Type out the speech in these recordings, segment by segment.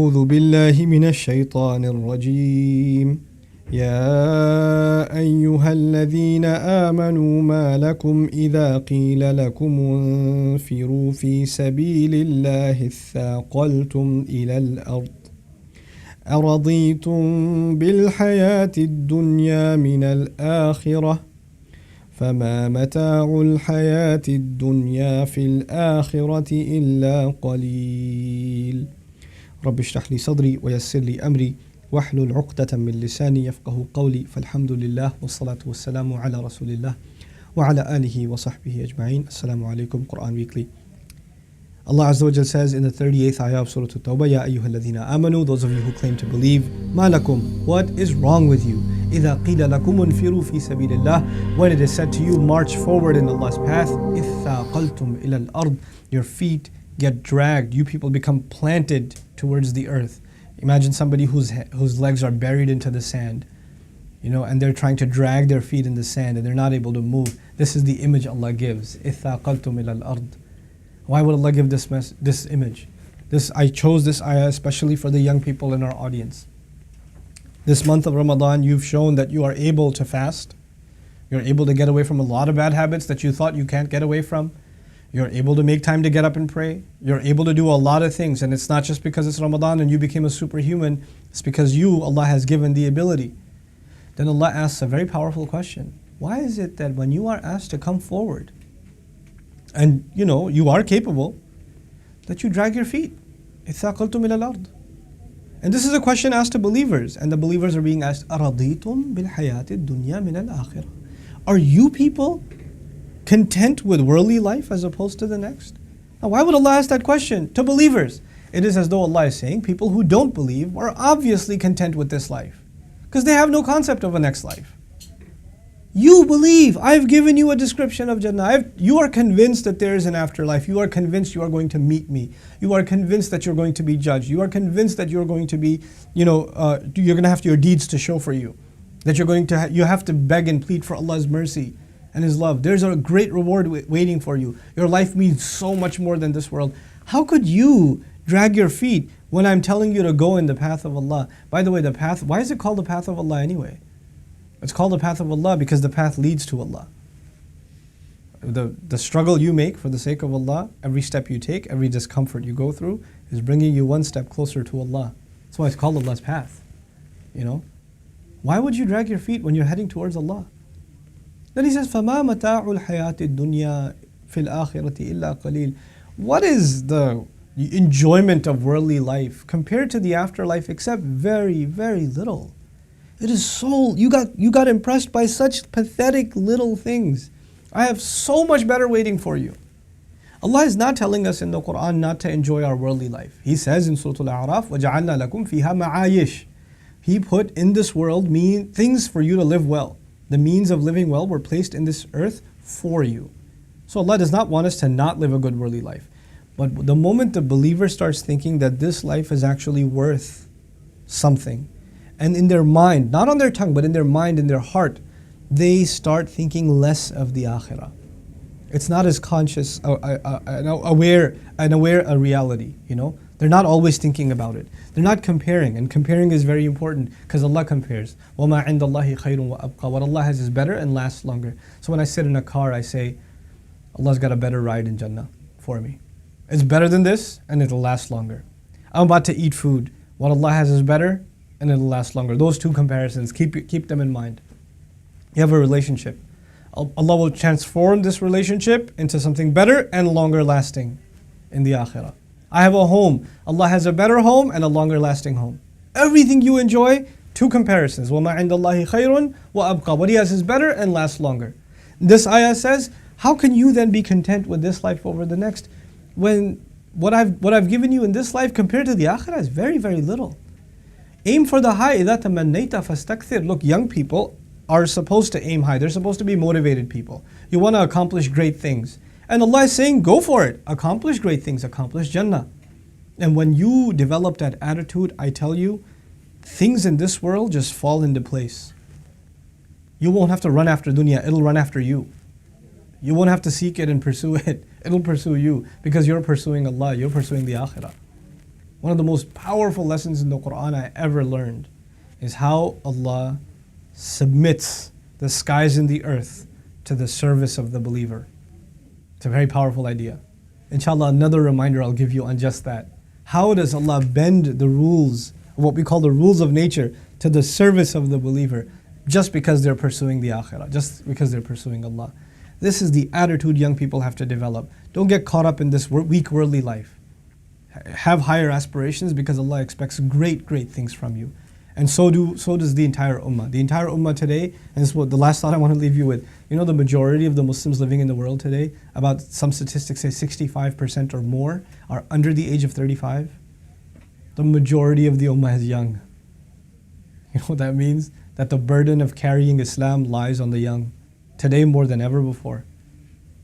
أعوذ بالله من الشيطان الرجيم يا أيها الذين آمنوا ما لكم إذا قيل لكم انفروا في سبيل الله اثاقلتم إلى الأرض أرضيتم بالحياة الدنيا من الآخرة فما متاع الحياة الدنيا في الآخرة إلا قليل رب اشرح لي صدري ويسر لي أمري واحلل عقدة من لساني يفقه قولي فالحمد لله والصلاة والسلام على رسول الله وعلى آله وصحبه أجمعين. Assalamu alaikum. Quran Weekly. Allah Azza wa Jal says in the 38th ayah of Surah At-Tawbah, Ya ayyuhalladhina amanu, those of you who claim to believe, ma lakum, what is wrong with you? إِذَا قِيلَ لَكُمُ انْفِرُوا فِي سَبِيلِ اللَّهِ, when it is said to you, march forward in Allah's path, إِثَّاقَلْتُمْ إِلَى الْأَرْضِ, your feet get dragged, you people become planted towards the earth. Imagine somebody whose legs are buried into the sand, and they're trying to drag their feet in the sand and they're not able to move. This is the image Allah gives. إِثَّاقَلْتُمْ إِلَى الْأَرْضِ. Why would Allah give this image? I chose this ayah especially for the young people in our audience. This month of Ramadan, you've shown that you are able to fast. You're able to get away from a lot of bad habits that you thought you can't get away from. You're able to make time to get up and pray. You're able to do a lot of things, and it's not just because it's Ramadan and you became a superhuman. It's because Allah has given the ability. Then Allah asks a very powerful question. Why is it that when you are asked to come forward, and you are capable, that you drag your feet? إِثَّاقَلْتُمْ إِلَى الْأَرْضِ. And this is a question asked to believers, and the believers are being asked, أَرَضِيتُمْ بِالْحَيَاةِ الدُّنْيَا مِنَ الْآخِرَةِ. Are you people content with worldly life as opposed to the next? Now, why would Allah ask that question to believers? It is as though Allah is saying people who don't believe are obviously content with this life because they have no concept of a next life. You believe. I've given you a description of Jannah. You are convinced that there is an afterlife. You are convinced you are going to meet me. You are convinced that you're going to be judged. You are convinced that you're going to be, you're going to have your deeds to show for you. That you have to beg and plead for Allah's mercy and His love. There's a great reward waiting for you. Your life means so much more than this world. How could you drag your feet when I'm telling you to go in the path of Allah? By the way, the path, why is it called the path of Allah anyway? It's called the path of Allah because the path leads to Allah. The struggle you make for the sake of Allah, every step you take, every discomfort you go through is bringing you one step closer to Allah. That's why it's called Allah's path. Why would you drag your feet when you're heading towards Allah? Then He says, فَمَا مَتَاعُ الْحَيَاةِ الدُّنْيَا فِي الْآخِرَةِ إِلَّا قَلِيلٌ. What is the enjoyment of worldly life compared to the afterlife except very, very little? It is so, you got impressed by such pathetic little things. I have so much better waiting for you. Allah is not telling us in the Quran not to enjoy our worldly life. He says in Surah Al-A'raf, وَجَعَلْنَا لَكُمْ فِيهَا مَعَايِشْ. He put in this world things for you to live well. The means of living well were placed in this earth for you. So Allah does not want us to not live a good worldly life. But the moment the believer starts thinking that this life is actually worth something, and in their mind, not on their tongue, but in their mind, in their heart, they start thinking less of the akhirah. It's not as conscious, aware a reality, They're not always thinking about it. They're not comparing, and comparing is very important because Allah compares. وَمَا عِنْدَ اللَّهِ خَيْرٌ وَأَبْقَى. What Allah has is better and lasts longer. So when I sit in a car, I say, Allah's got a better ride in Jannah for me. It's better than this, and it'll last longer. I'm about to eat food. What Allah has is better, and it'll last longer. Those two comparisons, keep them in mind. You have a relationship. Allah will transform this relationship into something better and longer lasting in the akhirah. I have a home. Allah has a better home and a longer lasting home. Everything you enjoy, two comparisons. وَمَا عِنْدَ اللَّهِ خَيْرٌ وَأَبْقَى. What He has is better and lasts longer. This ayah says, how can you then be content with this life over the next when what I've given you in this life compared to the akhirah is very, very little? Aim for the high. إِذَا تَمَنَّيْتَ فَاسْتَكْثِرْ. Look, young people are supposed to aim high. They're supposed to be motivated people. You want to accomplish great things. And Allah is saying, go for it. Accomplish great things. Accomplish Jannah. And when you develop that attitude, I tell you, things in this world just fall into place. You won't have to run after dunya. It'll run after you. You won't have to seek it and pursue it. It'll pursue you because you're pursuing Allah. You're pursuing the akhirah. One of the most powerful lessons in the Quran I ever learned is how Allah submits the skies and the earth to the service of the believer. It's a very powerful idea. Inshallah, another reminder I'll give you on just that. How does Allah bend the rules, what we call the rules of nature, to the service of the believer just because they're pursuing the akhirah, just because they're pursuing Allah? This is the attitude young people have to develop. Don't get caught up in this weak worldly life. Have higher aspirations because Allah expects great, great things from you. And so does the entire ummah. The entire ummah today, and this is what the last thought I want to leave you with. You know, the majority of the Muslims living in the world today, about some statistics say 65% or more, are under the age of 35. The majority of the ummah is young. You know what that means? That the burden of carrying Islam lies on the young, today more than ever before.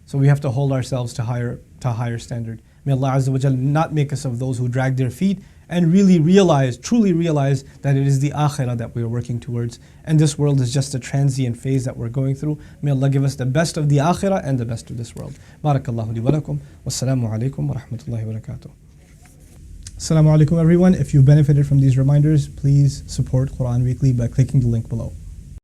So we have to hold ourselves to higher standard. May Allah Azza wa Jal not make us of those who drag their feet and really realize, truly realize that it is the akhirah that we are working towards. And this world is just a transient phase that we're going through. May Allah give us the best of the akhirah and the best of this world. Barakallahu li wa lakum. Wassalamu alaikum wa rahmatullahi wa barakatuh. Assalamu alaikum everyone. If you benefited from these reminders, please support Quran Weekly by clicking the link below.